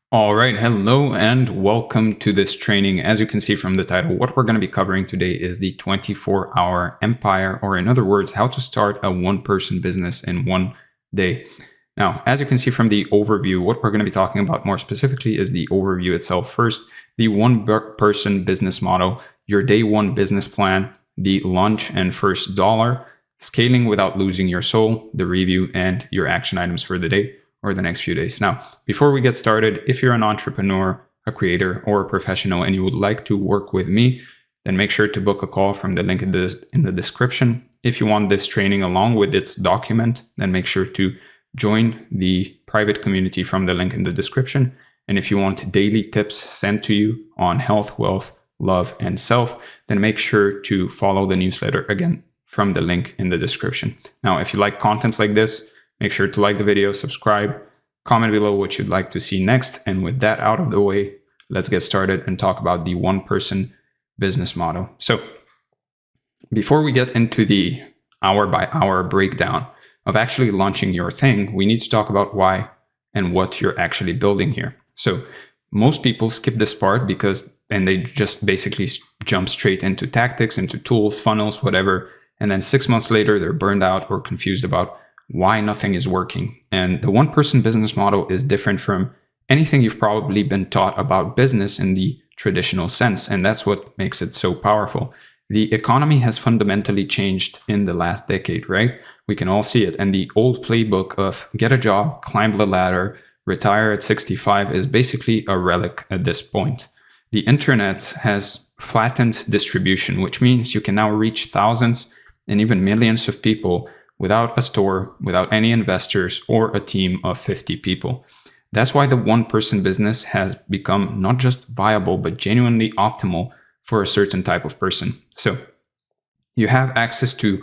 All right, hello and welcome to this training. As you can see from the title, what we're going to be covering today is the 24-hour empire, or in other words, how to start a one-person business in one day. Now, as you can see from the overview, what we're going to be talking about more specifically is the overview itself. First, the one-person business model, your day one business plan, the launch and first dollar, scaling without losing your soul, the review, and your action items for the day or the next few days. Now, before we get started, if you're an entrepreneur, a creator, or a professional and you would like to work with me, then make sure to book a call from the link in the description. If you want this training along with its document, then make sure to join the private community from the link in the description. And if you want daily tips sent to you on health, wealth, love, and self, then make sure to follow the newsletter again from the link in the description. Now, if you like content like this, make sure to like the video, subscribe, comment below what you'd like to see next. And with that out of the way, let's get started and talk about the one-person business model. So before we get into the hour-by-hour breakdown of actually launching your thing, we need to talk about why and what you're actually building here. So most people skip this part and they just basically jump straight into tactics, into tools, funnels, whatever. And then 6 months later, they're burned out or confused about why nothing is working. And the one-person business model is different from anything you've probably been taught about business in the traditional sense. And that's what makes it so powerful. The economy has fundamentally changed in the last decade, right? We can all see it. And the old playbook of get a job, climb the ladder, retire at 65 is basically a relic at this point. The internet has flattened distribution, which means you can now reach thousands and even millions of people without a store, without any investors, or a team of 50 people. That's why the one-person business has become not just viable, but genuinely optimal for a certain type of person. So you have access to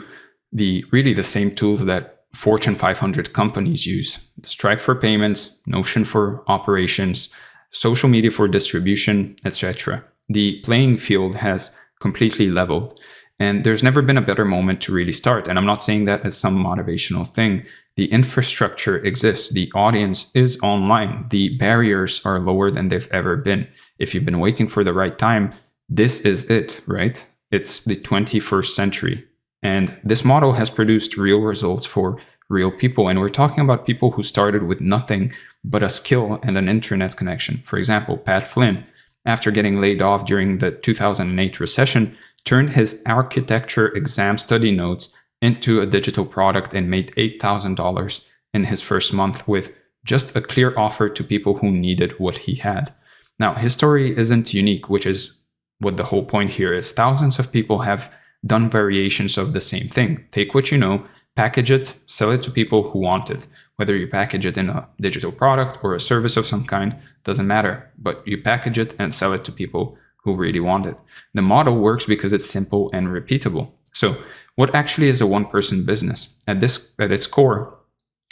the same tools that Fortune 500 companies use. Stripe for payments, Notion for operations, social media for distribution, etc. The playing field has completely leveled. And there's never been a better moment to really start. And I'm not saying that as some motivational thing. The infrastructure exists. The audience is online. The barriers are lower than they've ever been. If you've been waiting for the right time, this is it, right? It's the 21st century. And this model has produced real results for real people. And we're talking about people who started with nothing but a skill and an internet connection. For example, Pat Flynn, after getting laid off during the 2008 recession, turned his architecture exam study notes into a digital product and made $8,000 in his first month with just a clear offer to people who needed what he had. Now, his story isn't unique, which is what the whole point here is. Thousands of people have done variations of the same thing. Take what you know, package it, sell it to people who want it. Whether you package it in a digital product or a service of some kind, doesn't matter. But you package it and sell it to people who really want it. The model works because it's simple and repeatable. So what actually is a one-person business? At its core,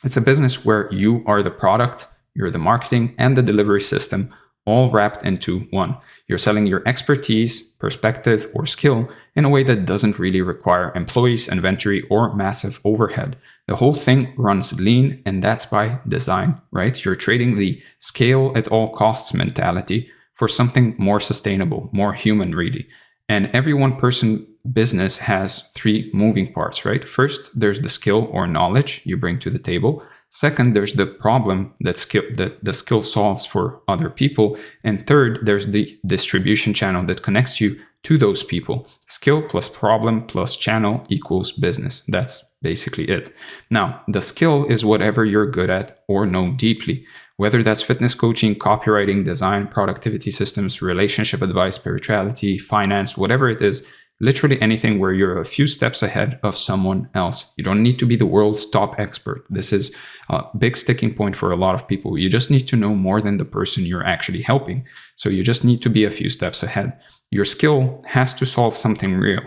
it's a business where you are the product, you're the marketing, and the delivery system, all wrapped into one. You're selling your expertise, perspective, or skill in a way that doesn't really require employees, inventory, or massive overhead. The whole thing runs lean, and that's by design, right? You're trading the scale at all costs mentality for something more sustainable, more human, really. And every one-person business has three moving parts, right? First, there's the skill or knowledge you bring to the table. Second, there's the problem that the skill solves for other people. And third, there's the distribution channel that connects you to those people. Skill plus problem plus channel equals business. That's basically it. Now, the skill is whatever you're good at or know deeply, whether that's fitness coaching, copywriting, design, productivity systems, relationship advice, spirituality, finance, whatever it is. Literally anything where you're a few steps ahead of someone else. You don't need to be the world's top expert. This is a big sticking point for a lot of people. You just need to know more than the person you're actually helping. So you just need to be a few steps ahead. Your skill has to solve something real.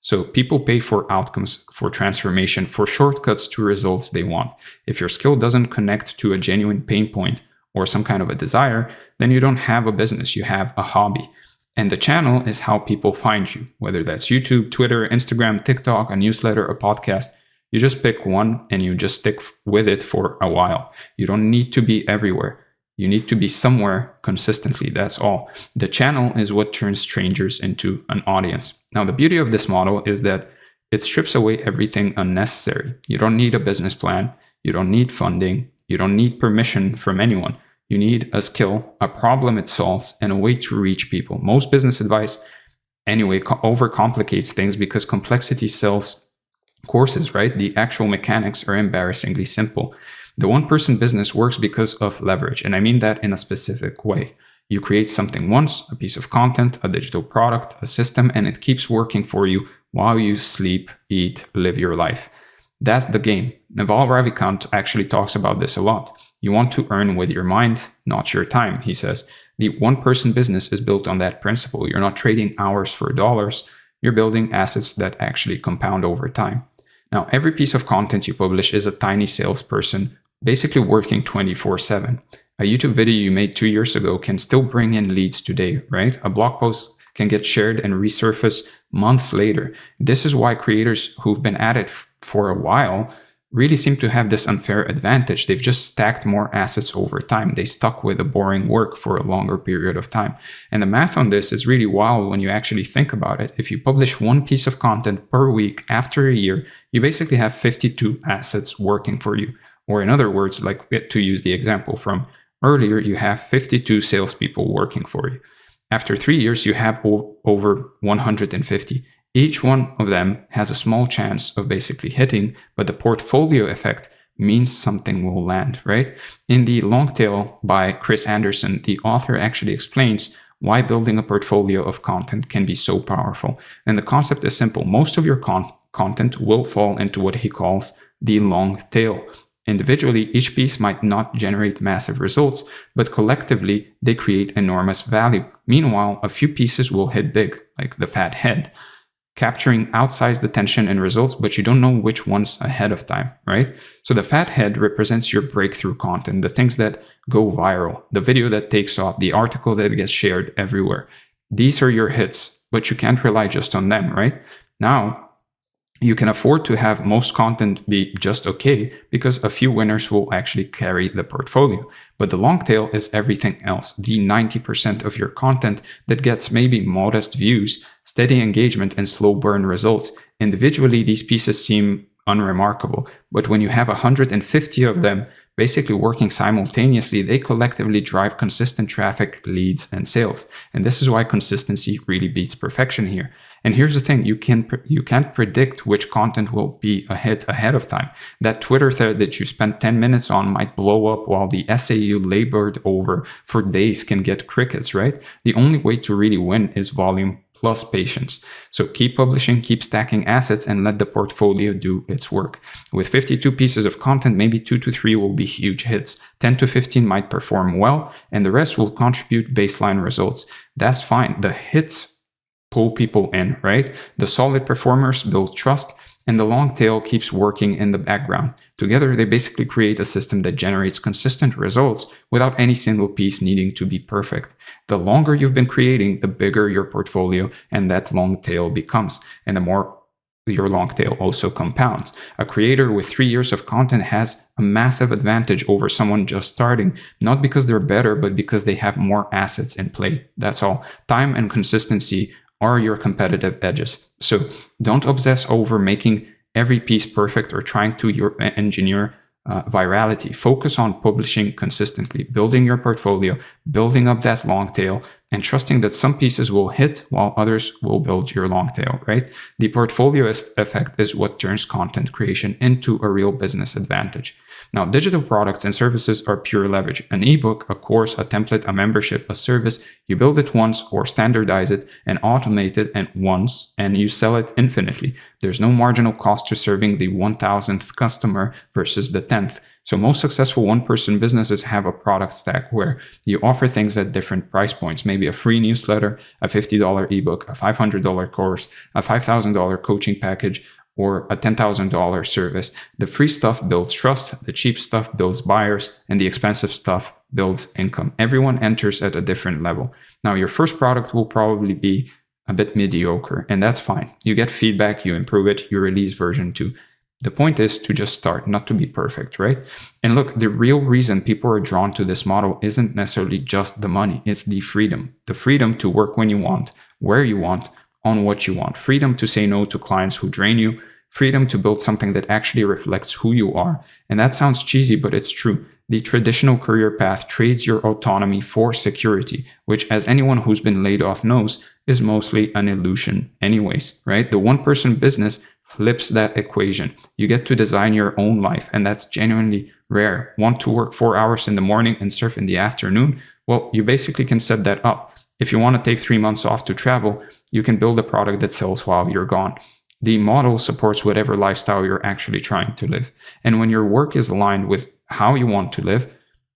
So people pay for outcomes, for transformation, for shortcuts to results they want. If your skill doesn't connect to a genuine pain point or some kind of a desire, then you don't have a business, you have a hobby. And the channel is how people find you, whether that's YouTube, Twitter, Instagram, TikTok, a newsletter, a podcast. You just pick one and you just stick with it for a while. You don't need to be everywhere. You need to be somewhere consistently. That's all. The channel is what turns strangers into an audience. Now, the beauty of this model is that it strips away everything unnecessary. You don't need a business plan. You don't need funding. You don't need permission from anyone. You need a skill, a problem it solves, and a way to reach people. Most business advice, anyway, overcomplicates things because complexity sells courses, right? The actual mechanics are embarrassingly simple. The one-person business works because of leverage, and I mean that in a specific way. You create something once, a piece of content, a digital product, a system, and it keeps working for you while you sleep, eat, live your life. That's the game. Naval Ravikant actually talks about this a lot. You want to earn with your mind, not your time, he says. The one-person business is built on that principle. You're not trading hours for dollars. You're building assets that actually compound over time. Now, every piece of content you publish is a tiny salesperson basically working 24/7. A YouTube video you made 2 years ago can still bring in leads today, right? A blog post can get shared and resurface months later. This is why creators who've been at it for a while really seem to have this unfair advantage. They've just stacked more assets over time. They stuck with the boring work for a longer period of time. And the math on this is really wild when you actually think about it. If you publish one piece of content per week after a year, you basically have 52 assets working for you. Or in other words, like to use the example from earlier, you have 52 salespeople working for you. After 3 years, you have over 150. Each one of them has a small chance of basically hitting, but the portfolio effect means something will land, right? In The Long Tail by Chris Anderson, the author actually explains why building a portfolio of content can be so powerful. And the concept is simple. Most of your content will fall into what he calls the long tail. Individually, each piece might not generate massive results, but collectively, they create enormous value. Meanwhile, a few pieces will hit big, like the fat head, capturing outsized attention and results, but you don't know which ones ahead of time, right? So the fat head represents your breakthrough content, the things that go viral, the video that takes off, the article that gets shared everywhere. These are your hits, but you can't rely just on them, right? Now, you can afford to have most content be just okay because a few winners will actually carry the portfolio. But the long tail is everything else, the 90% of your content that gets maybe modest views, steady engagement, and slow burn results. Individually, these pieces seem unremarkable, but when you have 150 of them basically working simultaneously, they collectively drive consistent traffic, leads, and sales. And this is why consistency really beats perfection here. And here's the thing, you can't predict which content will be a hit ahead of time. That Twitter thread that you spent 10 minutes on might blow up while the essay you labored over for days can get crickets, right? The only way to really win is volume plus patience. So keep publishing, keep stacking assets, and let the portfolio do its work. With 52 pieces of content, maybe 2 to 3 will be huge hits. 10 to 15 might perform well, and the rest will contribute baseline results. That's fine. The hits pull people in, right? The solid performers build trust, and the long tail keeps working in the background. Together, they basically create a system that generates consistent results without any single piece needing to be perfect. The longer you've been creating, the bigger your portfolio and that long tail becomes, and the more your long tail also compounds. A creator with 3 years of content has a massive advantage over someone just starting, not because they're better, but because they have more assets in play. That's all. Time and consistency are your competitive edges. So don't obsess over making every piece perfect or trying to engineer virality. Focus on publishing consistently, building your portfolio, building up that long tail, and trusting that some pieces will hit while others will build your long tail, right? The portfolio effect is what turns content creation into a real business advantage. Now, digital products and services are pure leverage. An ebook, a course, a template, a membership, a service, you build it once or standardize it and automate it once, and you sell it infinitely. There's no marginal cost to serving the 1,000th customer versus the 10th. So most successful one-person businesses have a product stack where you offer things at different price points, maybe a free newsletter, a $50 ebook, a $500 course, a $5,000 coaching package, or a $10,000 service. The free stuff builds trust, the cheap stuff builds buyers, and the expensive stuff builds income. Everyone enters at a different level. Now, your first product will probably be a bit mediocre, and that's fine. You get feedback, you improve it, you release version 2. The point is to just start, not to be perfect, right? And look, the real reason people are drawn to this model isn't necessarily just the money. It's the freedom to work when you want, where you want, on what you want, freedom to say no to clients who drain you, freedom to build something that actually reflects who you are. And that sounds cheesy, but it's true. The traditional career path trades your autonomy for security, which, as anyone who's been laid off knows, is mostly an illusion anyways, right? The one-person business flips that equation. You get to design your own life, and that's genuinely rare. Want to work 4 hours in the morning and surf in the afternoon? Well, you basically can set that up. If you want to take 3 months off to travel, you can build a product that sells while you're gone. The model supports whatever lifestyle you're actually trying to live. And when your work is aligned with how you want to live,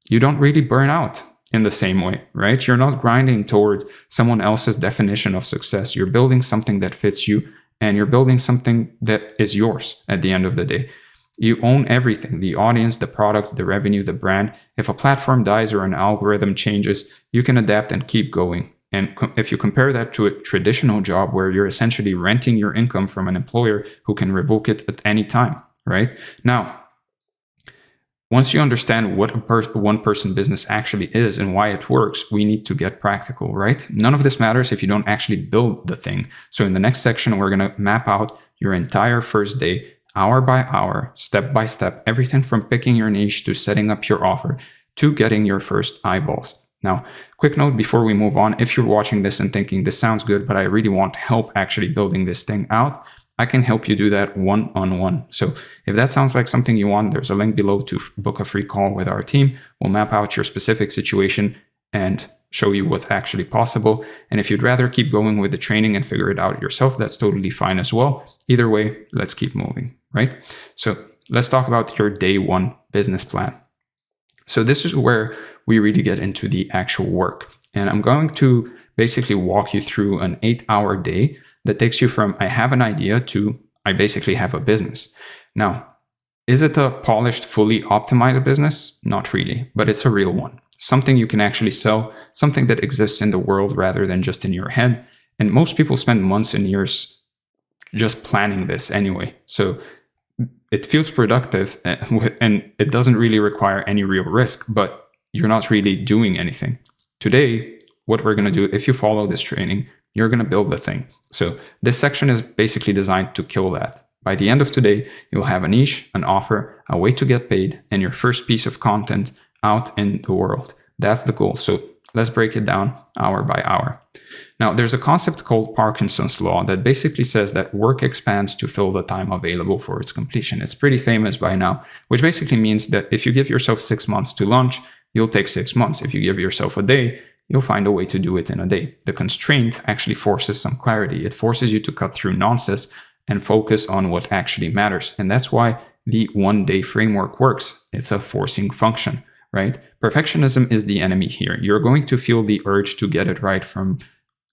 you don't really burn out in the same way, right? You're not grinding towards someone else's definition of success. You're building something that fits you, and you're building something that is yours at the end of the day. You own everything: the audience, the products, the revenue, the brand. If a platform dies or an algorithm changes, you can adapt and keep going. And if you compare that to a traditional job where you're essentially renting your income from an employer who can revoke it at any time, right? Now, once you understand what a one-person business actually is and why it works, we need to get practical, right? None of this matters if you don't actually build the thing. So in the next section, we're going to map out your entire first day, hour by hour, step by step, everything from picking your niche to setting up your offer to getting your first eyeballs. Now, quick note before we move on, if you're watching this and thinking this sounds good, but I really want help actually building this thing out, I can help you do that one-on-one. So if that sounds like something you want, there's a link below to book a free call with our team. We'll map out your specific situation and show you what's actually possible. And if you'd rather keep going with the training and figure it out yourself, that's totally fine as well. Either way, let's keep moving, right? So let's talk about your day one business plan. So this is where we really get into the actual work. And I'm going to basically walk you through an 8-hour day that takes you from I have an idea to I basically have a business. Now, is it a polished, fully optimized business? Not really, but it's a real one. Something you can actually sell, something that exists in the world rather than just in your head. And most people spend months and years just planning this anyway. So it feels productive and it doesn't really require any real risk, but you're not really doing anything. Today, what we're going to do, if you follow this training, you're going to build the thing. So this section is basically designed to kill that. By the end of today, you'll have a niche, an offer, a way to get paid, and your first piece of content out in the world. That's the goal. So let's break it down hour by hour. Now, there's a concept called Parkinson's law that basically says that work expands to fill the time available for its completion. It's pretty famous by now, which basically means that if you give yourself 6 months to launch, you'll take 6 months. If you give yourself a day, you'll find a way to do it in a day. The constraint actually forces some clarity. It forces you to cut through nonsense and focus on what actually matters. And that's why the one-day framework works. It's a forcing function, right? Perfectionism is the enemy here. You're going to feel the urge to get it right from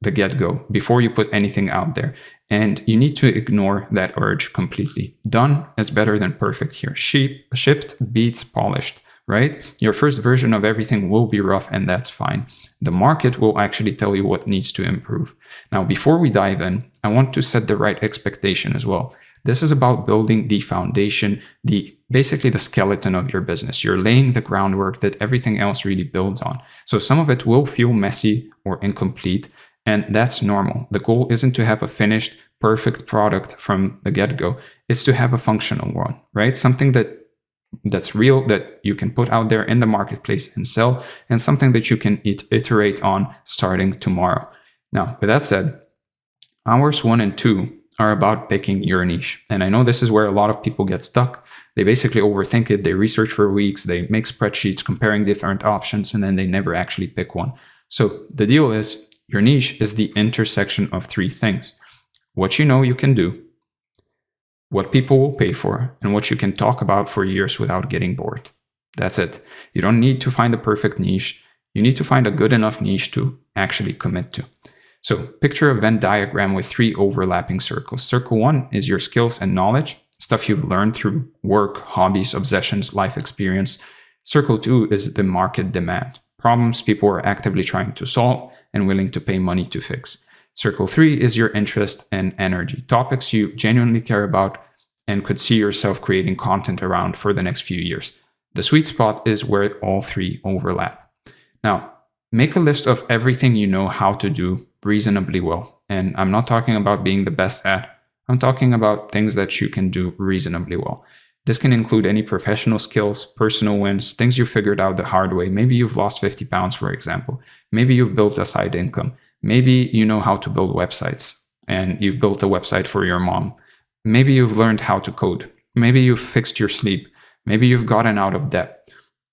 the get-go before you put anything out there. And you need to ignore that urge completely. Done is better than perfect here. Shipped beats polished, right? Your first version of everything will be rough, and that's fine. The market will actually tell you what needs to improve. Now, before we dive in, I want to set the right expectation as well. This is about building the foundation, basically the skeleton of your business. You're laying the groundwork that everything else really builds on. So some of it will feel messy or incomplete, and that's normal. The goal isn't to have a finished, perfect product from the get-go. It's to have a functional one, right? Something that's real, that you can put out there in the marketplace and sell, and something that you can iterate on starting tomorrow. Now, with that said, hours 1 and 2 are about picking your niche. And I know this is where a lot of people get stuck. They basically overthink it. They research for weeks. They make spreadsheets comparing different options, and then they never actually pick one. So the deal is, your niche is the intersection of 3 things: what you know you can do, what people will pay for, and what you can talk about for years without getting bored. That's it. You don't need to find the perfect niche. You need to find a good enough niche to actually commit to. So picture a Venn diagram with 3 overlapping circles. Circle 1 is your skills and knowledge, stuff you've learned through work, hobbies, obsessions, life experience. Circle 2 is the market demand, problems people are actively trying to solve and willing to pay money to fix. Circle 3 is your interest and energy, topics you genuinely care about and could see yourself creating content around for the next few years. The sweet spot is where all three overlap. Now, make a list of everything you know how to do reasonably well. And I'm not talking about being the best at, I'm talking about things that you can do reasonably well. This can include any professional skills, personal wins, things you figured out the hard way. Maybe you've lost 50 pounds, for example. Maybe you've built a side income. Maybe you know how to build websites and you've built a website for your mom. Maybe you've learned how to code. Maybe you've fixed your sleep. Maybe you've gotten out of debt.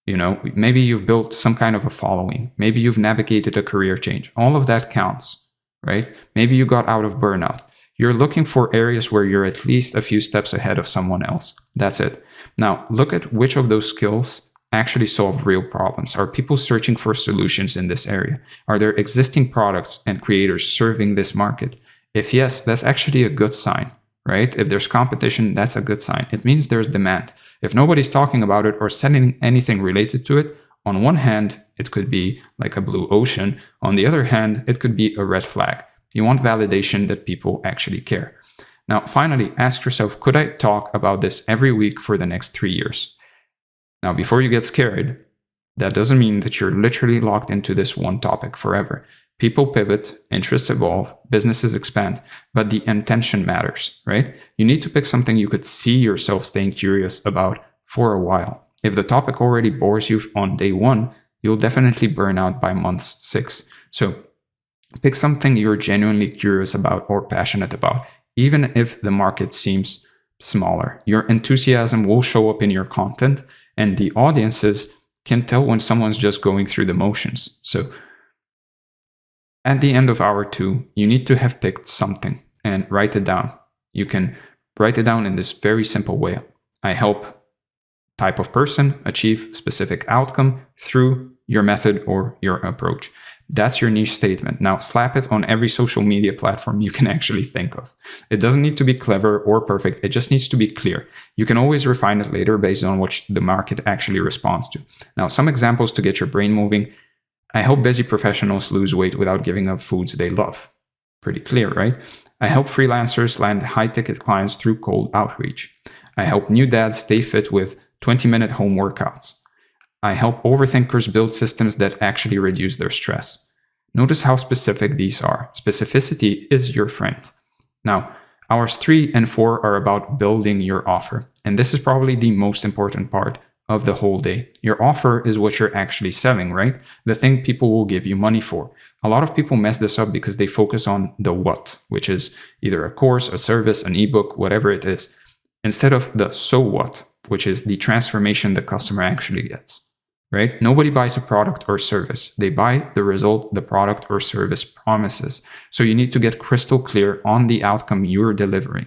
Maybe you've built some kind of a following. Maybe you've navigated a career change. All of that counts, right? Maybe you got out of burnout. You're looking for areas where you're at least a few steps ahead of someone else. That's it. Now, look at which of those skills actually solve real problems. Are people searching for solutions in this area? Are there existing products and creators serving this market? If yes, that's actually a good sign, right? If there's competition, that's a good sign. It means there's demand. If nobody's talking about it or selling anything related to it, on one hand, it could be like a blue ocean. On the other hand, it could be a red flag. You want validation that people actually care. Now, finally, ask yourself, could I talk about this every week for the next 3 years? Now, before you get scared, that doesn't mean that you're literally locked into this one topic forever. People pivot, interests evolve, businesses expand, but the intention matters, right? You need to pick something you could see yourself staying curious about for a while. If the topic already bores you on day 1, you'll definitely burn out by month 6. So pick something you're genuinely curious about or passionate about, even if the market seems smaller. Your enthusiasm will show up in your content, and the audiences can tell when someone's just going through the motions. So at the end of hour 2, you need to have picked something and write it down. You can write it down in this very simple way. I help type of person achieve specific outcome through your method or your approach. That's your niche statement. Now slap it on every social media platform you can actually think of. It doesn't need to be clever or perfect. It just needs to be clear. You can always refine it later based on what the market actually responds to. Now, some examples to get your brain moving. I help busy professionals lose weight without giving up foods they love. Pretty clear, right? I help freelancers land high-ticket clients through cold outreach. I help new dads stay fit with 20-minute home workouts. I help overthinkers build systems that actually reduce their stress. Notice how specific these are. Specificity is your friend. Now, hours 3 and 4 are about building your offer. And this is probably the most important part of the whole day. Your offer is what you're actually selling, right? The thing people will give you money for. A lot of people mess this up because they focus on the what, which is either a course, a service, an ebook, whatever it is, instead of the so what, which is the transformation the customer actually gets, right? Nobody buys a product or service. They buy the result the product or service promises. So you need to get crystal clear on the outcome you're delivering.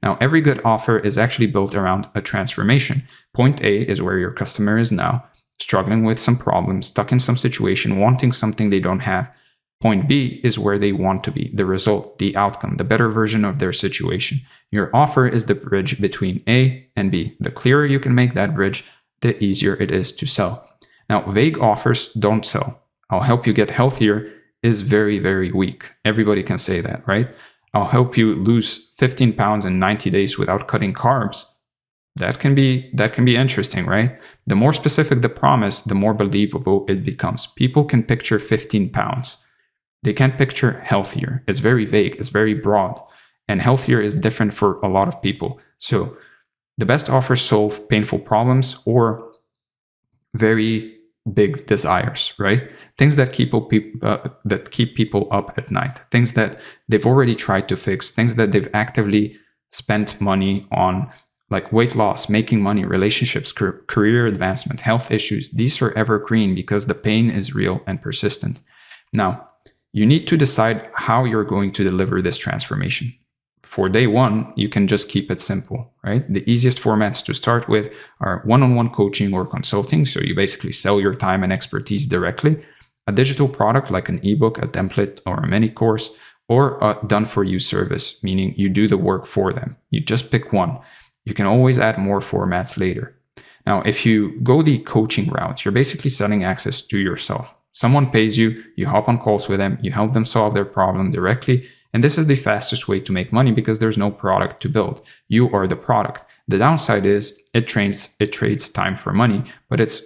Now, every good offer is actually built around a transformation. Point A is where your customer is now, struggling with some problems, stuck in some situation, wanting something they don't have. Point B is where they want to be, the result, the outcome, the better version of their situation. Your offer is the bridge between A and B. The clearer you can make that bridge, the easier it is to sell. Now, vague offers don't sell. I'll help you get healthier is very, very weak. Everybody can say that, right? I'll help you lose 15 pounds in 90 days without cutting carbs. That can be interesting, right? The more specific the promise, the more believable it becomes. People can picture 15 pounds. They can't picture healthier. It's very vague. It's very broad. And healthier is different for a lot of people. So the best offers solve painful problems or very big desires, right? Things that keep people up at night, things that they've already tried to fix, things that they've actively spent money on, like weight loss, making money, relationships, career advancement, health issues. These are evergreen because the pain is real and persistent. Now, you need to decide how you're going to deliver this transformation. For day 1, you can just keep it simple, right? The easiest formats to start with are one-on-one coaching or consulting. So you basically sell your time and expertise directly. A digital product like an ebook, a template, or a mini course, or a done-for-you service, meaning you do the work for them. You just pick one. You can always add more formats later. Now, if you go the coaching route, you're basically selling access to yourself. Someone pays you, you hop on calls with them, you help them solve their problem directly. And this is the fastest way to make money because there's no product to build. You are the product. The downside is it trades time for money, but it's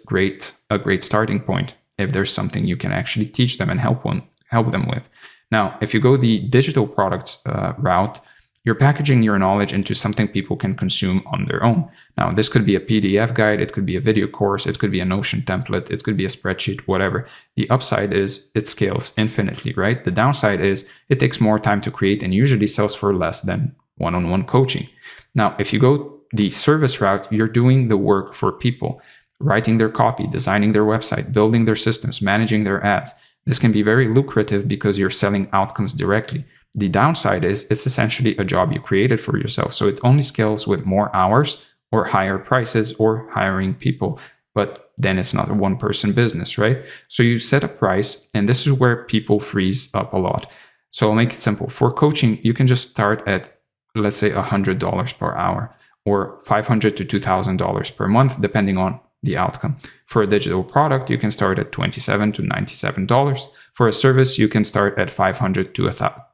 a great starting point if there's something you can actually teach them and help them with. Now, if you go the digital products route, you're packaging your knowledge into something people can consume on their own. Now, this could be a PDF guide, it could be a video course, it could be a Notion template, it could be a spreadsheet, whatever. The upside is it scales infinitely, right? The downside is it takes more time to create and usually sells for less than one-on-one coaching. Now, if you go the service route, you're doing the work for people, writing their copy, designing their website, building their systems, managing their ads. This can be very lucrative because you're selling outcomes directly. The downside is it's essentially a job you created for yourself. So it only scales with more hours or higher prices or hiring people. But then it's not a one-person business, right? So you set a price, and this is where people freeze up a lot. So I'll make it simple. For coaching, you can just start at, let's say, $100 per hour or $500 to $2,000 per month, depending on the outcome. For a digital product, you can start at $27 to $97. For a service, you can start at $500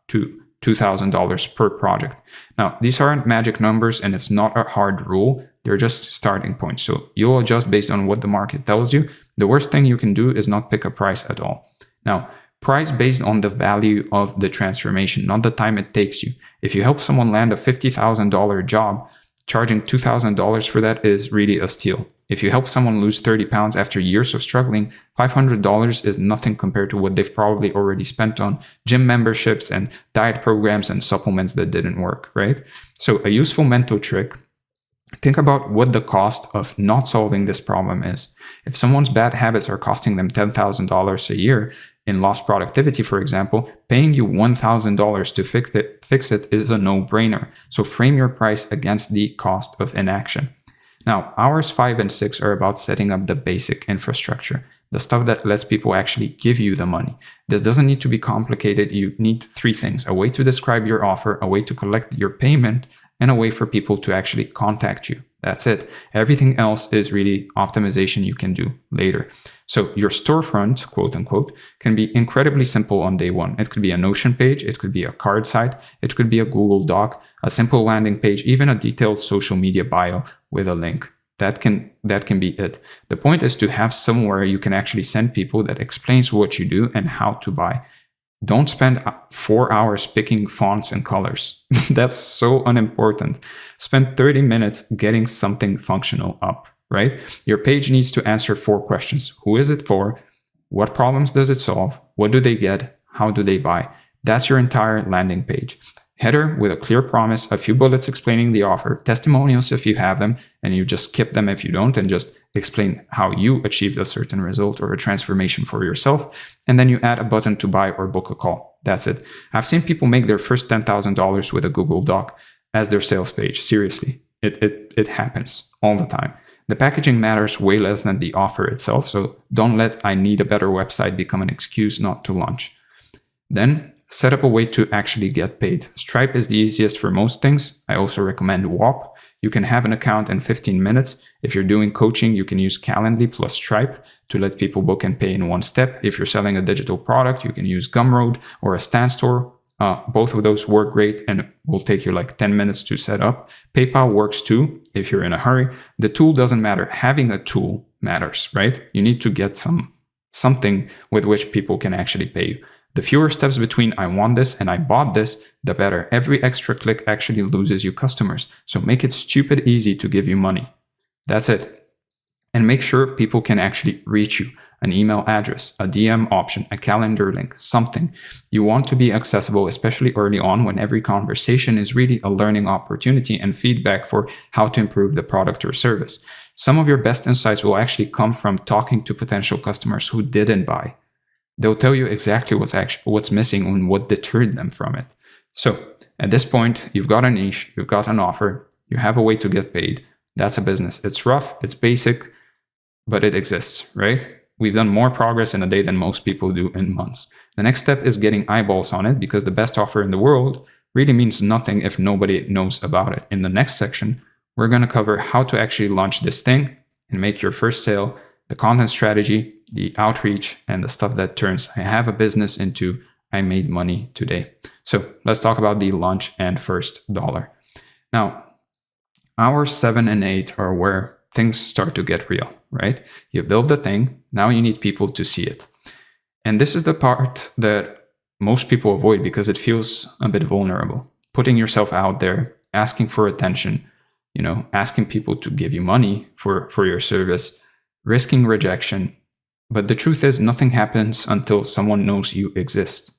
to $2,000 per project. Now, these aren't magic numbers and it's not a hard rule. They're just starting points. So you'll adjust based on what the market tells you. The worst thing you can do is not pick a price at all. Now, price based on the value of the transformation, not the time it takes you. If you help someone land a $50,000 job, charging $2,000 for that is really a steal. If you help someone lose 30 pounds after years of struggling, $500 is nothing compared to what they've probably already spent on gym memberships and diet programs and supplements that didn't work, right? So a useful mental trick, think about what the cost of not solving this problem is. If someone's bad habits are costing them $10,000 a year in lost productivity, for example, paying you $1,000 to fix it is a no-brainer. So frame your price against the cost of inaction. Now, hours 5 and 6 are about setting up the basic infrastructure, the stuff that lets people actually give you the money. This doesn't need to be complicated. You need 3 things: a way to describe your offer, a way to collect your payment, and a way for people to actually contact you. That's it. Everything else is really optimization you can do later. So your storefront, quote unquote, can be incredibly simple on day one. It could be a Notion page, it could be a card site, it could be a Google Doc, a simple landing page, even a detailed social media bio with a link. That can be it. The point is to have somewhere you can actually send people that explains what you do and how to buy. Don't spend 4 hours picking fonts and colors. That's so unimportant. Spend 30 minutes getting something functional up, right? Your page needs to answer 4 questions. Who is it for? What problems does it solve? What do they get? How do they buy? That's your entire landing page. Header with a clear promise, a few bullets explaining the offer, testimonials if you have them, and you just skip them if you don't, and just explain how you achieved a certain result or a transformation for yourself. And then you add a button to buy or book a call. That's it. I've seen people make their first $10,000 with a Google Doc as their sales page. Seriously, it happens all the time. The packaging matters way less than the offer itself, so don't let "I need a better website" become an excuse not to launch. Then set up a way to actually get paid. Stripe is the easiest for most things. I also recommend WAP. You can have an account in 15 minutes. If you're doing coaching, you can use Calendly plus Stripe to let people book and pay in one step. If you're selling a digital product, you can use Gumroad or a StanStore. Both of those work great and will take you like 10 minutes to set up. PayPal works too if you're in a hurry. The tool doesn't matter. Having a tool matters, right? You need to get something with which people can actually pay you. The fewer steps between "I want this" and "I bought this," the better. Every extra click actually loses you customers. So make it stupid easy to give you money. That's it. And make sure people can actually reach you. An email address, a DM option, a calendar link, something. You want to be accessible, especially early on when every conversation is really a learning opportunity and feedback for how to improve the product or service. Some of your best insights will actually come from talking to potential customers who didn't buy. They'll tell you exactly what's missing and what deterred them from it. So at this point, you've got a niche, you've got an offer, you have a way to get paid. That's a business. It's rough, it's basic, but it exists, right? We've done more progress in a day than most people do in months. The next step is getting eyeballs on it, because the best offer in the world really means nothing if nobody knows about it. In the next section, we're going to cover how to actually launch this thing and make your first sale, the content strategy, the outreach, and the stuff that turns "I have a business" into "I made money today." So let's talk about the launch and first dollar. Now, Hour 7 and 8 are where things start to get real, right? You build the thing, now you need people to see it. And this is the part that most people avoid because it feels a bit vulnerable. Putting yourself out there, asking for attention, asking people to give you money for your service, risking rejection. But the truth is, nothing happens until someone knows you exist.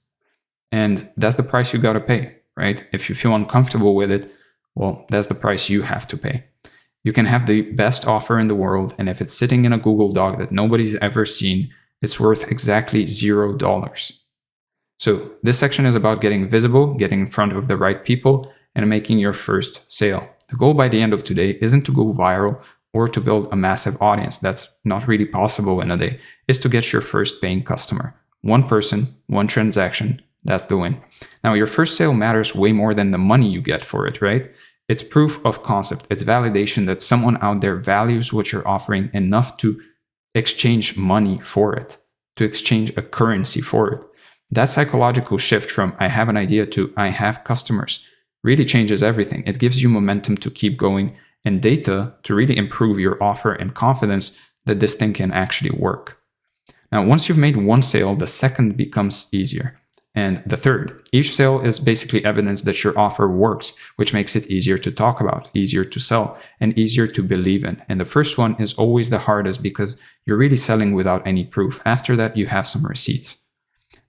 And that's the price you got to pay, right? If you feel uncomfortable with it, well, that's the price you have to pay. You can have the best offer in the world, and if it's sitting in a Google Doc that nobody's ever seen, it's worth exactly $0. So this section is about getting visible, getting in front of the right people, and making your first sale. The goal by the end of today isn't to go viral or to build a massive audience. That's not really possible in a day. It's to get your first paying customer. One person, one transaction, that's the win. Now, your first sale matters way more than the money you get for it, right? It's proof of concept. It's validation that someone out there values what you're offering enough to exchange money for it, to exchange a currency for it. That psychological shift from I have an idea to I have customers really changes everything. It gives you momentum to keep going and data to really improve your offer and confidence that this thing can actually work. Now, once you've made one sale, the second becomes easier. And the third. Each sale is basically evidence that your offer works, which makes it easier to talk about, easier to sell, and easier to believe in. And the first one is always the hardest because you're really selling without any proof. After that, you have some receipts.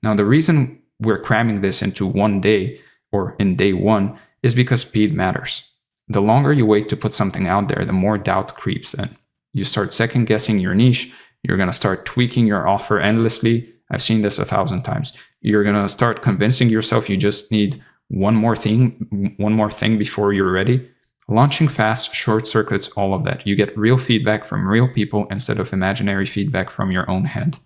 Now, the reason we're cramming this into one day or in day one is because speed matters. The longer you wait to put something out there, the more doubt creeps in. You start second guessing your niche. You're going to start tweaking your offer endlessly. I've seen this 1,000 times. You're going to start convincing yourself you just need one more thing before you're ready. Launching fast short circuits all of that. You get real feedback from real people instead of imaginary feedback from your own head.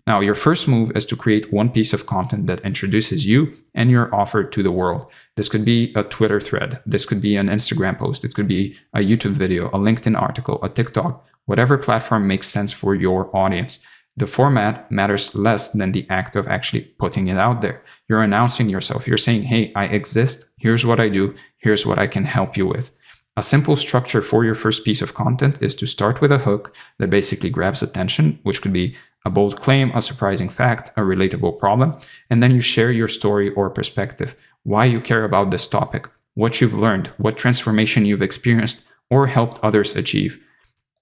Now, your first move is to create one piece of content that introduces you and your offer to the world. This could be a Twitter thread. This could be an Instagram post. It could be a YouTube video, a LinkedIn article, a TikTok, whatever platform makes sense for your audience. The format matters less than the act of actually putting it out there. You're announcing yourself. You're saying, hey, I exist. Here's what I do. Here's what I can help you with. A simple structure for your first piece of content is to start with a hook that basically grabs attention, which could be a bold claim, a surprising fact, a relatable problem. And then you share your story or perspective, why you care about this topic, what you've learned, what transformation you've experienced or helped others achieve.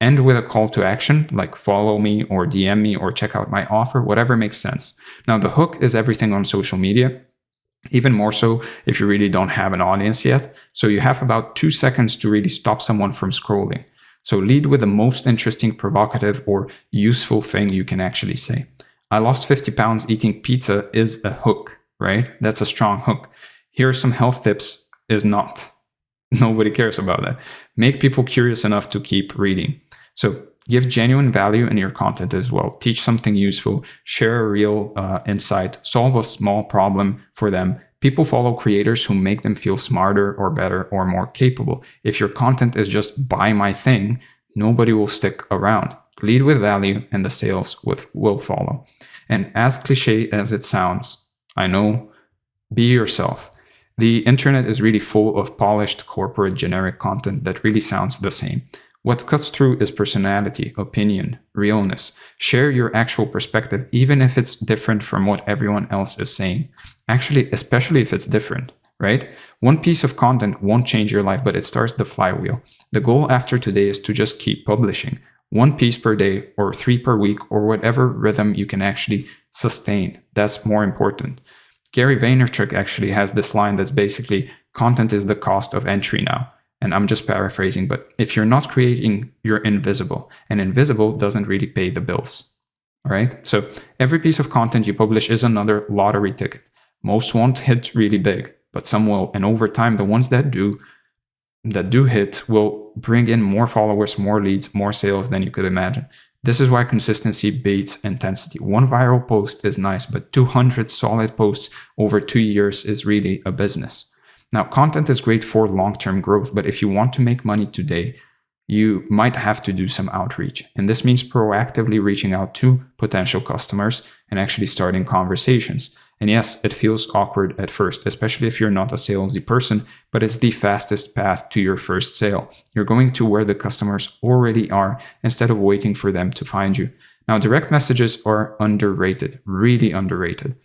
End with a call to action, like follow me or DM me or check out my offer, whatever makes sense. Now, the hook is everything on social media, even more so if you really don't have an audience yet. So you have about 2 seconds to really stop someone from scrolling. So lead with the most interesting, provocative, or useful thing you can actually say. I lost 50 pounds eating pizza is a hook, right? That's a strong hook. Here are some health tips is not. Nobody cares about that. Make people curious enough to keep reading. So give genuine value in your content as well. Teach something useful, share a real insight, solve a small problem for them. People follow creators who make them feel smarter or better or more capable. If your content is just buy my thing, nobody will stick around. Lead with value and the sales will follow. And as cliche as it sounds, I know, be yourself. The internet is really full of polished corporate generic content that really sounds the same. What cuts through is personality, opinion, realness. Share your actual perspective, even if it's different from what everyone else is saying. Actually, especially if it's different, right? One piece of content won't change your life, but it starts the flywheel. The goal after today is to just keep publishing. 1 piece per day or 3 per week or whatever rhythm you can actually sustain. That's more important. Gary Vaynerchuk actually has this line that's basically, content is the cost of entry now. And I'm just paraphrasing, but if you're not creating, you're invisible. And invisible doesn't really pay the bills. All right? So every piece of content you publish is another lottery ticket. Most won't hit really big, but some will. And over time, the ones that do hit will bring in more followers, more leads, more sales than you could imagine. This is why consistency beats intensity. 1 viral post is nice, but 200 solid posts over 2 years is really a business. Now, content is great for long-term growth, but if you want to make money today, you might have to do some outreach. And this means proactively reaching out to potential customers and actually starting conversations. And yes, it feels awkward at first, especially if you're not a salesy person, but it's the fastest path to your first sale. You're going to where the customers already are instead of waiting for them to find you. Now, direct messages are underrated, really underrated.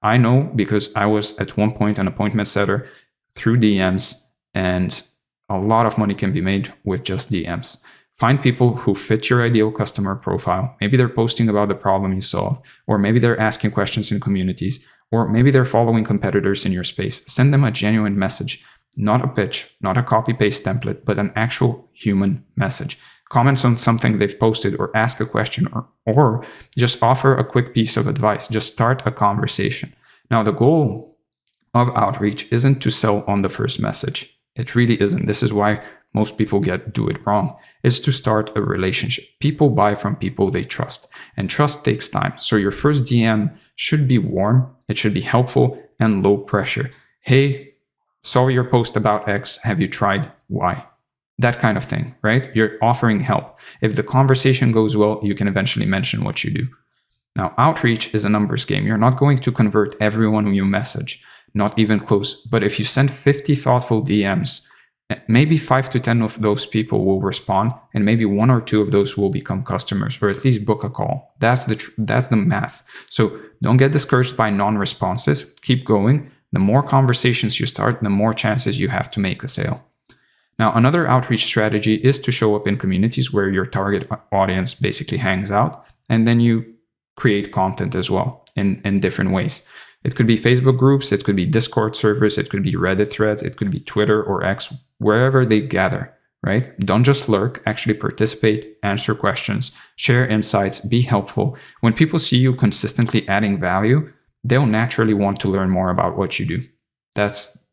I know because I was at one point an appointment setter through DMs, and a lot of money can be made with just DMs. Find people who fit your ideal customer profile. Maybe they're posting about the problem you solve, or maybe they're asking questions in communities, or maybe they're following competitors in your space. Send them a genuine message, not a pitch, not a copy-paste template, but an actual human message. Comment on something they've posted, or ask a question, or just offer a quick piece of advice. Just start a conversation. Now, the goal of outreach isn't to sell on the first message. It really isn't. This is why most people do it wrong. It's to start a relationship. People buy from people they trust, and trust takes time. So your first DM should be warm, it should be helpful, and low pressure. Hey, saw your post about X. Have you tried Y? That kind of thing, right? You're offering help. If the conversation goes well, you can eventually mention what you do. Now, outreach is a numbers game. You're not going to convert everyone you message, not even close. But if you send 50 thoughtful DMs, maybe 5 to 10 of those people will respond, and maybe 1 or 2 of those will become customers, or at least book a call. That's the math. So don't get discouraged by non-responses. Keep going. The more conversations you start, the more chances you have to make a sale. Now, another outreach strategy is to show up in communities where your target audience basically hangs out, and then you create content as well in different ways. It could be Facebook groups, it could be Discord servers, it could be Reddit threads, it could be Twitter or X, wherever they gather, right? Don't just lurk, actually participate, answer questions, share insights, be helpful. When people see you consistently adding value, they'll naturally want to learn more about what you do.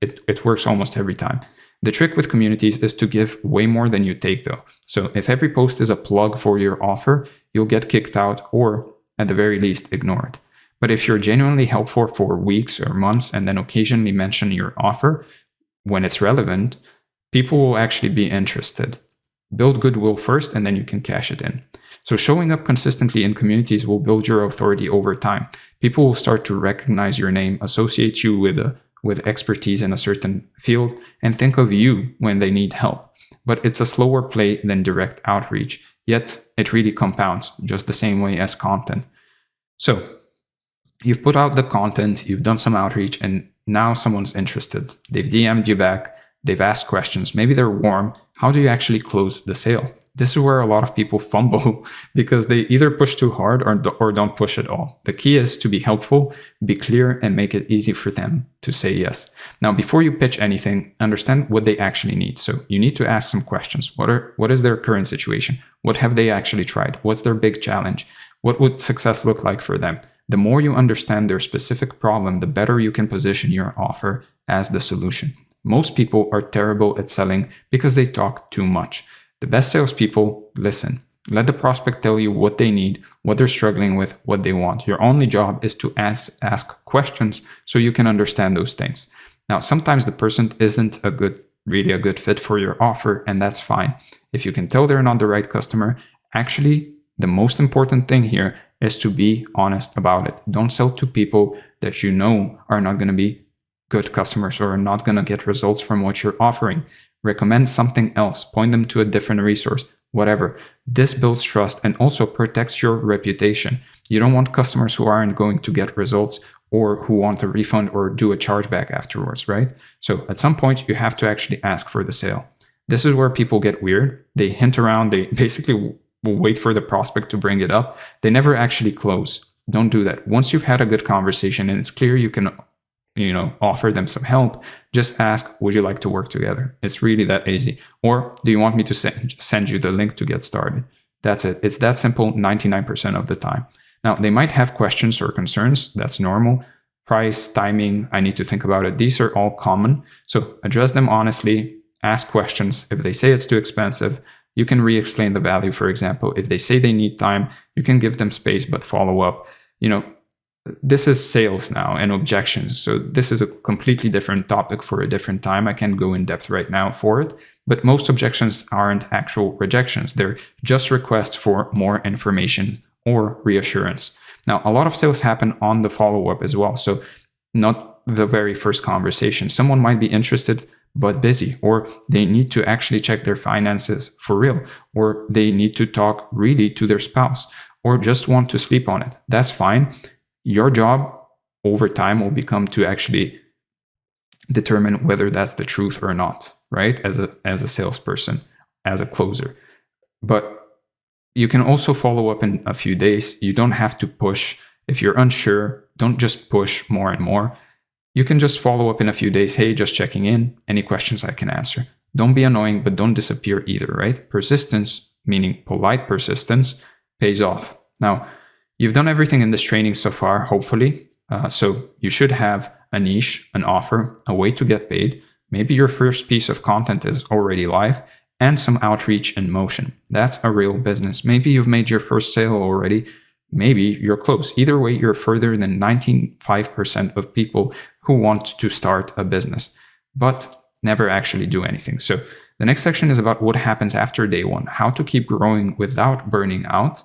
It works almost every time. The trick with communities is to give way more than you take, though. So if every post is a plug for your offer, you'll get kicked out, or at the very least, ignored. But if you're genuinely helpful for weeks or months and then occasionally mention your offer when it's relevant, people will actually be interested. Build goodwill first, and then you can cash it in. So showing up consistently in communities will build your authority over time. People will start to recognize your name, associate you with expertise in a certain field, and think of you when they need help. But it's a slower play than direct outreach, yet it really compounds just the same way as content. So you've put out the content, you've done some outreach, and now someone's interested. They've DM'd you back, they've asked questions, maybe they're warm. How do you actually close the sale? This is where a lot of people fumble because they either push too hard or don't push at all. The key is to be helpful, be clear, and make it easy for them to say yes. Now, before you pitch anything, understand what they actually need. So you need to ask some questions. What is their current situation? What have they actually tried? What's their big challenge? What would success look like for them? The more you understand their specific problem, the better you can position your offer as the solution. Most people are terrible at selling because they talk too much. The best salespeople listen. Let the prospect tell you what they need, what they're struggling with, what they want. Your only job is to ask questions so you can understand those things. Now, sometimes the person isn't really a good fit for your offer, and that's fine. If you can tell they're not the right customer, actually, the most important thing here is to be honest about it. Don't sell to people that you know are not going to be good customers or are not going to get results from what you're offering. Recommend something else. Point them to a different resource, whatever. This builds trust and also protects your reputation. You don't want customers who aren't going to get results or who want a refund or do a chargeback afterwards, right? So at some point, you have to actually ask for the sale. This is where people get weird. They hint around. They basically will wait for the prospect to bring it up. They never actually close. Don't do that. Once you've had a good conversation and it's clear you can offer them some help, just ask, would you like to work together? It's really that easy. Or do you want me to send you the link to get started? That's it. It's that simple 99% of the time. Now, they might have questions or concerns. That's normal. Price, timing, I need to think about it. These are all common. So address them honestly, ask questions. If they say it's too expensive, you can re-explain the value, for example. If they say they need time, you can give them space, but follow up. This is sales now and objections. So this is a completely different topic for a different time. I can't go in depth right now for it, but most objections aren't actual rejections. They're just requests for more information or reassurance. Now, a lot of sales happen on the follow-up as well. So not the very first conversation. Someone might be interested but busy, or they need to actually check their finances for real, or they need to talk really to their spouse, or just want to sleep on it. That's fine. Your job over time will become to actually determine whether that's the truth or not, right? As a salesperson, as a closer. But you can also follow up in a few days. You don't have to push. If you're unsure, don't just push more and more. You can just follow up in a few days. Hey, just checking in. Any questions I can answer. Don't be annoying, but don't disappear either, right? Persistence, meaning polite persistence, pays off. Now, you've done everything in this training so far, hopefully. So you should have a niche, an offer, a way to get paid. Maybe your first piece of content is already live, and some outreach in motion. That's a real business. Maybe you've made your first sale already. Maybe you're close. Either way, you're further than 95% of people who want to start a business, but never actually do anything. So the next section is about what happens after day one, how to keep growing without burning out,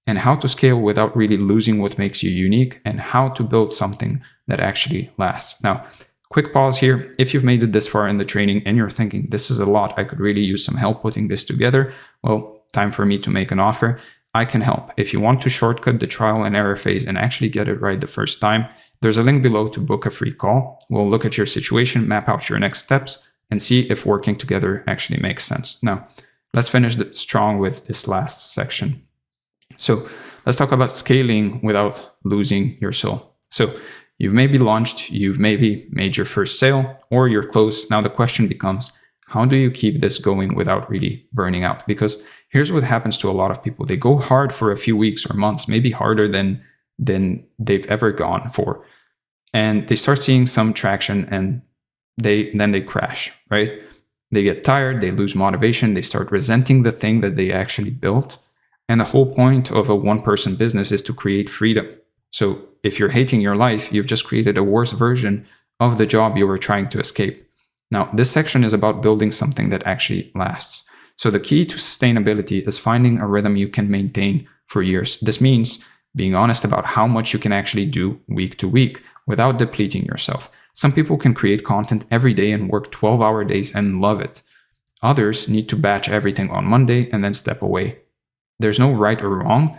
and how to scale without really losing what makes you unique, and how to build something that actually lasts. Now, quick pause here. If you've made it this far in the training and you're thinking, this is a lot, I could really use some help putting this together, well, time for me to make an offer. I can help. If you want to shortcut the trial and error phase and actually get it right the first time, there's a link below to book a free call. We'll look at your situation, map out your next steps, and see if working together actually makes sense. Now, let's finish strong with this last section. So let's talk about scaling without losing your soul. So you've maybe launched, you've maybe made your first sale, or you're close. Now the question becomes, how do you keep this going without really burning out? Because here's what happens to a lot of people. They go hard for a few weeks or months, maybe harder than they've ever gone for. And they start seeing some traction, and then they crash, right? They get tired, they lose motivation, they start resenting the thing that they actually built. And the whole point of a one-person business is to create freedom. So if you're hating your life, you've just created a worse version of the job you were trying to escape. Now, this section is about building something that actually lasts. So the key to sustainability is finding a rhythm you can maintain for years. This means being honest about how much you can actually do week to week without depleting yourself. Some people can create content every day and work 12-hour days and love it. Others need to batch everything on Monday and then step away. There's no right or wrong.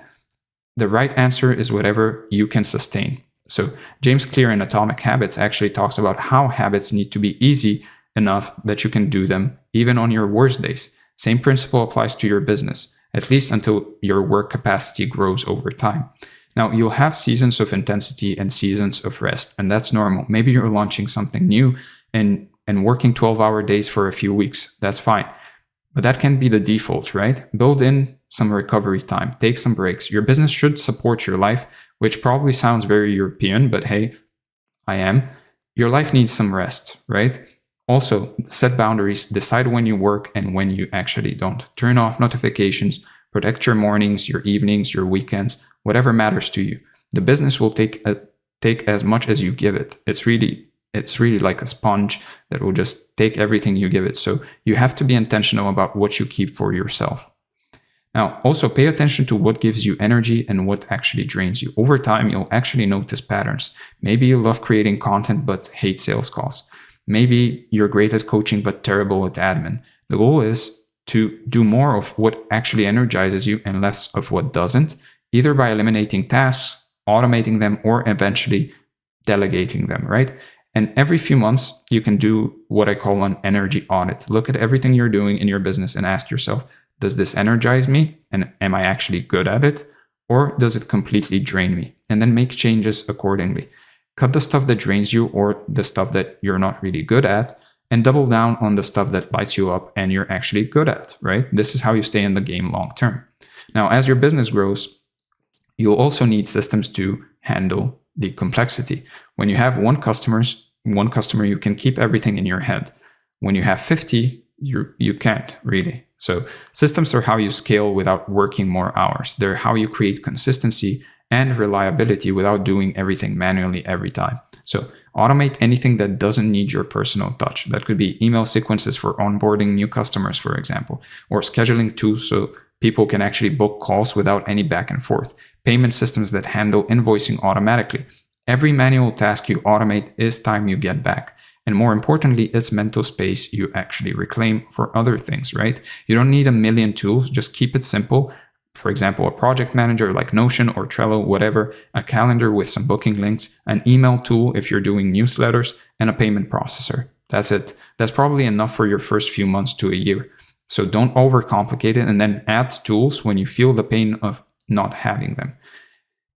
The right answer is whatever you can sustain. So James Clear in Atomic Habits actually talks about how habits need to be easy enough that you can do them even on your worst days. Same principle applies to your business, at least until your work capacity grows over time. Now, you'll have seasons of intensity and seasons of rest, and that's normal. Maybe you're launching something new and working 12-hour days for a few weeks. That's fine. But that can be the default, right? Build in some recovery time, take some breaks. Your business should support your life, which probably sounds very European, but hey, I am. Your life needs some rest, right? Also, set boundaries, decide when you work and when you actually don't. Turn off notifications, protect your mornings, your evenings, your weekends, whatever matters to you. The business will take as much as you give it. It's really like a sponge that will just take everything you give it. So you have to be intentional about what you keep for yourself. Now, also pay attention to what gives you energy and what actually drains you. Over time, you'll actually notice patterns. Maybe you love creating content but hate sales calls. Maybe you're great at coaching but terrible at admin. The goal is to do more of what actually energizes you and less of what doesn't, either by eliminating tasks, automating them, or eventually delegating them, right? And every few months, you can do what I call an energy audit. Look at everything you're doing in your business and ask yourself, does this energize me? And am I actually good at it? Or does it completely drain me? And then make changes accordingly. Cut the stuff that drains you or the stuff that you're not really good at, and double down on the stuff that lights you up and you're actually good at, right? This is how you stay in the game long term. Now, as your business grows, you'll also need systems to handle the complexity. When you have one customer, you can keep everything in your head. When you have 50, you can't really. So systems are how you scale without working more hours. They're how you create consistency and reliability without doing everything manually every time. So automate anything that doesn't need your personal touch. That could be email sequences for onboarding new customers, for example, or scheduling tools so people can actually book calls without any back and forth, payment systems that handle invoicing automatically. Every manual task you automate is time you get back. And more importantly, it's mental space you actually reclaim for other things, right? You don't need a million tools, just keep it simple. For example, a project manager like Notion or Trello, whatever, a calendar with some booking links, an email tool if you're doing newsletters, and a payment processor. That's it. That's probably enough for your first few months to a year. So don't overcomplicate it, and then add tools when you feel the pain of not having them.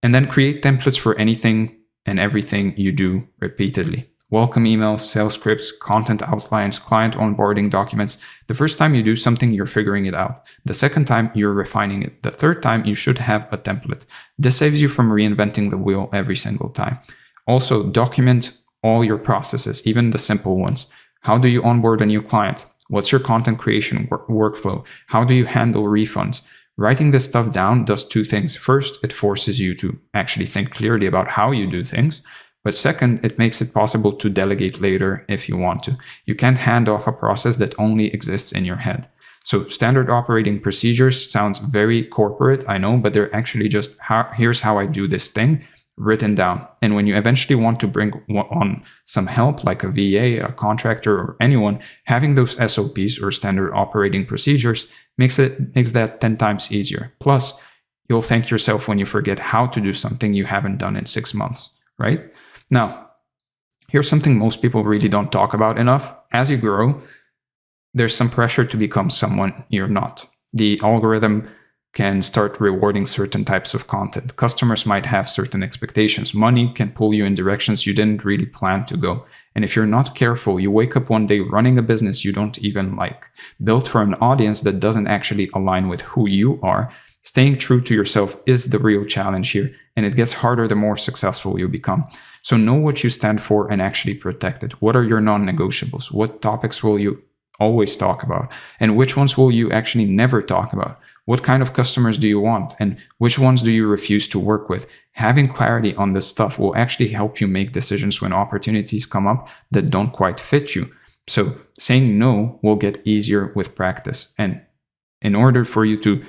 And then create templates for anything and everything you do repeatedly. Welcome emails, sales scripts, content outlines, client onboarding documents. The first time you do something, you're figuring it out. The second time, you're refining it. The third time, you should have a template. This saves you from reinventing the wheel every single time. Also, document all your processes, even the simple ones. How do you onboard a new client? What's your content creation workflow? How do you handle refunds? Writing this stuff down does two things. First, it forces you to actually think clearly about how you do things. But second, it makes it possible to delegate later if you want to. You can't hand off a process that only exists in your head. So standard operating procedures sounds very corporate, I know, but they're actually just here's how I do this thing written down. And when you eventually want to bring on some help, like a VA, a contractor, or anyone, having those SOPs or standard operating procedures makes that 10 times easier. Plus, you'll thank yourself when you forget how to do something you haven't done in 6 months, right? Now, here's something most people really don't talk about enough. As you grow, there's some pressure to become someone you're not. The algorithm can start rewarding certain types of content. Customers might have certain expectations. Money can pull you in directions you didn't really plan to go. And if you're not careful, you wake up one day running a business you don't even like, built for an audience that doesn't actually align with who you are. Staying true to yourself is the real challenge here, and it gets harder the more successful you become. So know what you stand for and actually protect it. What are your non-negotiables? What topics will you always talk about? And which ones will you actually never talk about? What kind of customers do you want? And which ones do you refuse to work with? Having clarity on this stuff will actually help you make decisions when opportunities come up that don't quite fit you. So saying no will get easier with practice. And in order for you to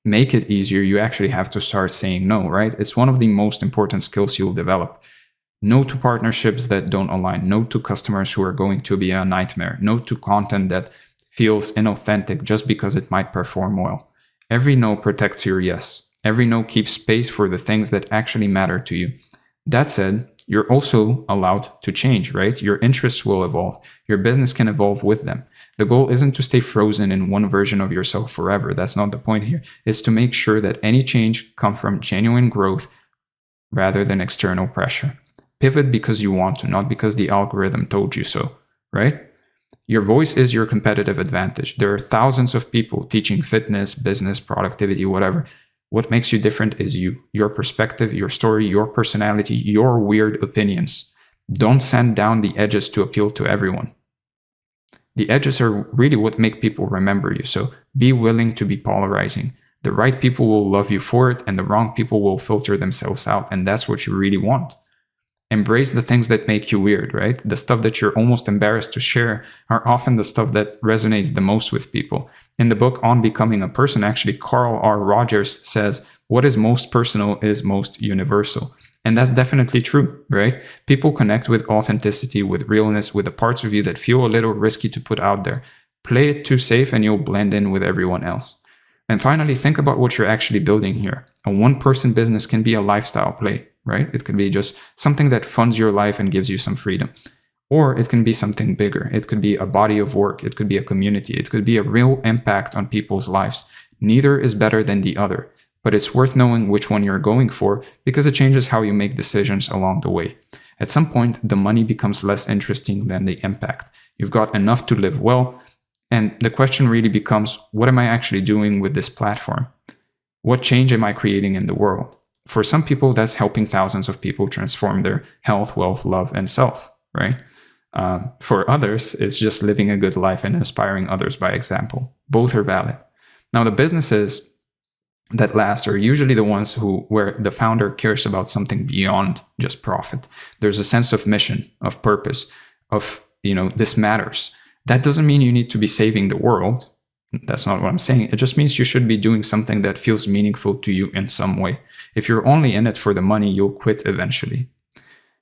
make it easier, you actually have to start saying no, right? It's one of the most important skills you'll develop. No to partnerships that don't align. No to customers who are going to be a nightmare. No to content that feels inauthentic just because it might perform well. Every no protects your yes. Every no keeps space for the things that actually matter to you. That said, you're also allowed to change, right? Your interests will evolve. Your business can evolve with them. The goal isn't to stay frozen in one version of yourself forever. That's not the point here. It's to make sure that any change comes from genuine growth rather than external pressure. Pivot because you want to, not because the algorithm told you so, right? Your voice is your competitive advantage. There are thousands of people teaching fitness, business, productivity, whatever. What makes you different is you, your perspective, your story, your personality, your weird opinions. Don't sand down the edges to appeal to everyone. The edges are really what make people remember you. So be willing to be polarizing. The right people will love you for it, and the wrong people will filter themselves out. And that's what you really want. Embrace the things that make you weird, right? The stuff that you're almost embarrassed to share are often the stuff that resonates the most with people. In the book On Becoming a Person, actually, Carl R. Rogers says, what is most personal is most universal. And that's definitely true, right? People connect with authenticity, with realness, with the parts of you that feel a little risky to put out there. Play it too safe and you'll blend in with everyone else. And finally, think about what you're actually building here. A one-person business can be a lifestyle play, right? It could be just something that funds your life and gives you some freedom. Or it can be something bigger. It could be a body of work. It could be a community. It could be a real impact on people's lives. Neither is better than the other, but it's worth knowing which one you're going for because it changes how you make decisions along the way. At some point, the money becomes less interesting than the impact. You've got enough to live well, and the question really becomes, what am I actually doing with this platform? What change am I creating in the world? For some people, that's helping thousands of people transform their health, wealth, love, and self, right? For others, it's just living a good life and inspiring others by example. Both are valid. Now, the businesses that last are usually the ones where the founder cares about something beyond just profit. There's a sense of mission, of purpose, of, this matters. That doesn't mean you need to be saving the world. That's not what I'm saying. It just means you should be doing something that feels meaningful to you in some way. If you're only in it for the money, you'll quit eventually.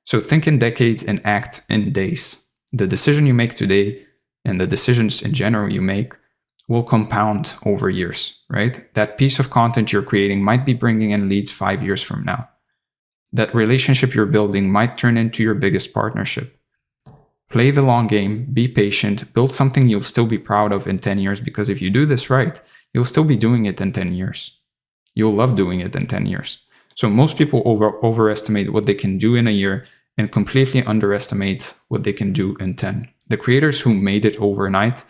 So think in decades and act in days. The decision you make today and the decisions in general you make will compound over years, right? That piece of content you're creating might be bringing in leads 5 years from now. That relationship you're building might turn into your biggest partnership. Play the long game, be patient, build something you'll still be proud of in 10 years, because if you do this right, you'll still be doing it in 10 years. You'll love doing it in 10 years. So most people overestimate what they can do in a year and completely underestimate what they can do in 10. The creators who made it overnight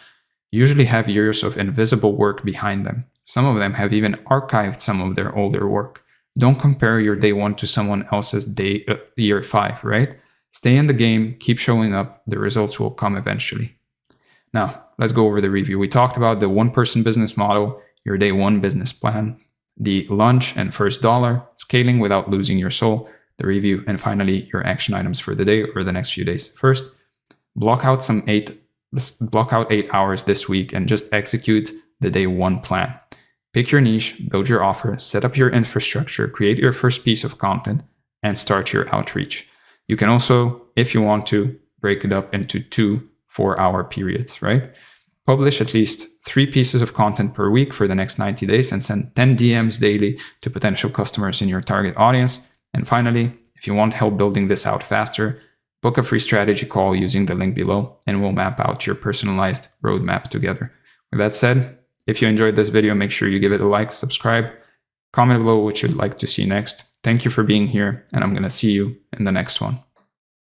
usually have years of invisible work behind them. Some of them have even archived some of their older work. Don't compare your day 1 to someone else's year 5, right? Stay in the game, keep showing up, the results will come eventually. Now, let's go over the review. We talked about the one-person business model, your day 1 business plan, the lunch and first dollar, scaling without losing your soul, the review, and finally, your action items for the day or the next few days. First, block out 8 hours this week and just execute the day 1 plan. Pick your niche, build your offer, set up your infrastructure, create your first piece of content, and start your outreach. You can also, if you want to, break it up into 2 4-hour periods, right? Publish at least 3 pieces of content per week for the next 90 days and send 10 DMs daily to potential customers in your target audience. And finally, if you want help building this out faster, book a free strategy call using the link below and we'll map out your personalized roadmap together. With that said, if you enjoyed this video, make sure you give it a like, subscribe, comment below what you'd like to see next. Thank you for being here, and I'm going to see you in the next one.